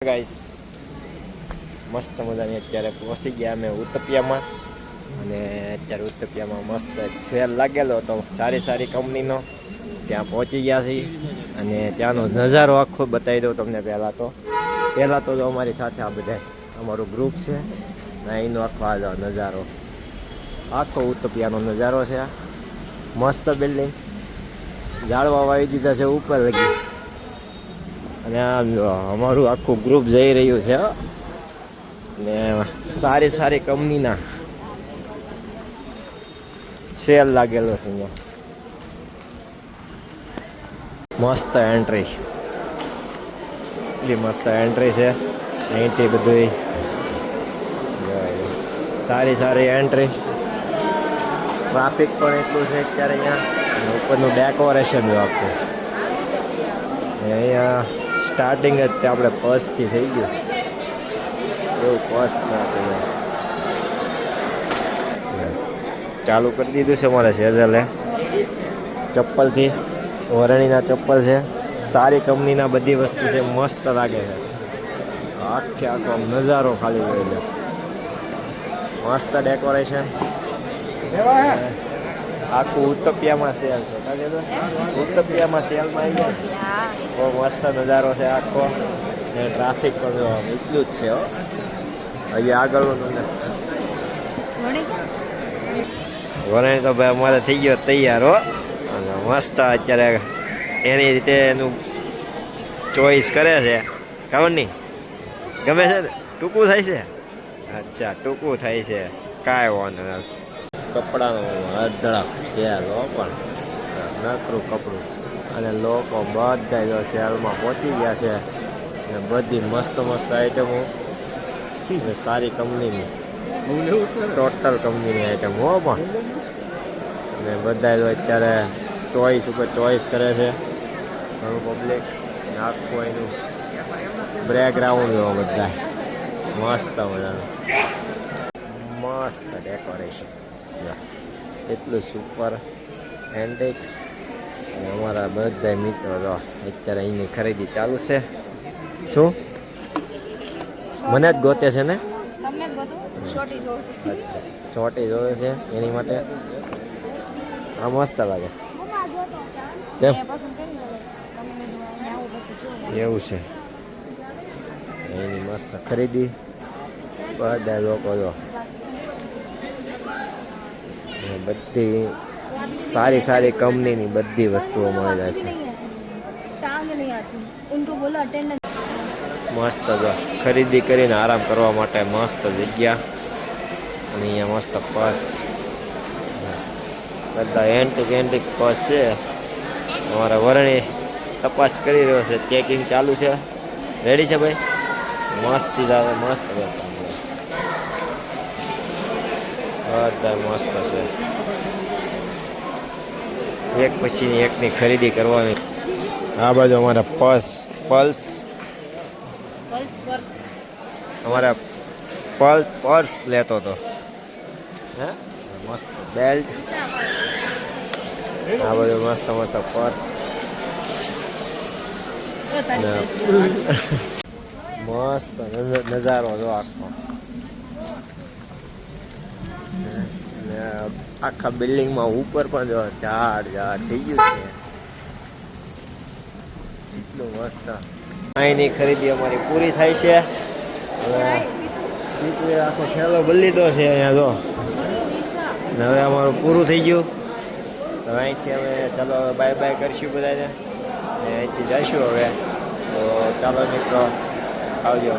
guys મસ્ત મજાની અત્યારે પહોંચી ગયા અમે ઉત્તપિયામાં અને અત્યારે ઉત્તપિયામાં મસ્ત સેલ લાગેલો હતો સારી સારી કંપનીનો ત્યાં પહોંચી ગયા છીએ અને ત્યાંનો નજારો આખો બતાવી દઉં તમને પહેલાં તો જો અમારી સાથે આ બધા અમારું ગ્રુપ છે અહીંનો આખો આ નજારો આખો ઉત્તપિયાનો નજારો છે મસ્ત બિલ્ડિંગ ઝાડવા વાવી દીધા છે ઉપર લગી અને અમારું આખું ગ્રુપ જઈ રહ્યું છે ને સારી સારી કંપનીના સેલ લાગેલો છે અહીંયા મસ્ત એન્ટ્રી એટલી મસ્ત એન્ટ્રી છે અહીંથી બધું સારી એન્ટ્રી ટ્રાફિક પણ એટલું છે અત્યારે અહીંયા ઉપરનું ડેકોરેશન જો આખું અહીંયા સ્ટાર્ટિંગ જ તે આપણે પર્સથી થઈ ગયું એવું પર્સ છે આપણે ચાલુ કરી દીધું છે મારે સેઝલે ચપ્પલથી વરણીના ચપ્પલ છે સારી કંપનીના બધી વસ્તુ છે મસ્ત લાગે છે આખો નજારો ખાલી હોય છે મસ્ત ડેકોરેશન આખું ઉત્તપિયામાં સેલ છે ઉત્તપિયામાં સેલમાં આવી ગયા બહુ મસ્ત નજારો છે આખો ને ટ્રાફિક પણ એટલું જ છે હજી આગળનું તમને વરણી તો ભાઈ અમારે થઈ ગયો તૈયાર હો અને મસ્ત અત્યારે એની રીતે એનું ચોઈસ કરે છે ખબર નહીં ગમે છે ને ટૂંકું થાય છે અચ્છા ટૂંકું થાય છે કાંઈ વાંધો નથી કપડાનું અડધડા સેલ પણ નકરું કપડું અને લોકો બધા જો સેલમાં પહોંચી ગયા છે ને બધી મસ્ત આઈટમો સારી કંપનીની ટોટલ કંપનીની આઈટમ હો પણ ને બધા જો અત્યારે ચોઈસ ઉપર ચોઈસ કરે છે ઘણું પબ્લિક આખું એનું બ્રેકગ્રાઉન્ડ જો બધા મસ્ત મજાનું મસ્ત ડેકોરેશન એટલું સુપર એન્ટિક અને અમારા બધા મિત્રો જો અત્યારે અહીંની ખરીદી ચાલુ છે શું મને જ ગોતે છે ને અચ્છા શોર્ટી જોવે છે એની માટે આ મસ્ત લાગે કેમ એવું છે એની મસ્ત ખરીદી બધા લોકો જો બધી સારી કંપનીની બધી વસ્તુઓ મળી જાય છે મસ્ત જો ખરીદી કરીને આરામ કરવા માટે મસ્ત જગ્યા અને અહીંયા મસ્ત પર્સ બધા એન્ટિક પર્સ છે અમારા વરણી તપાસ કરી રહ્યો છે ચેકિંગ ચાલુ છે રેડી છે ભાઈ મસ્તી જ આવે મસ્ત બધા મસ્ત છે એક પછીની એકની ખરીદી કરવાની આ બાજુ અમારા પલ્સ અમારા પર્સ લેતો હતો હે મસ્ત બેલ્ટ આ બધું મસ્ત પર્સ મસ્ત નજારો જો આખો આખા બિલ્ડિંગમાં ઉપર પણ જો ઝાડ થઈ ગયું છે એટલું મસ્ત અહીંની ખરીદી અમારી પૂરી થાય છે હવે આખો ઠેલો બદલી લીધો છે અહીંયા જો હવે અમારું પૂરું થઈ ગયું હવે અહીંથી હવે ચાલો હવે બાય કરીશું બધાને અહીંથી જઈશું હવે તો ચાલો મિત્રો આવજો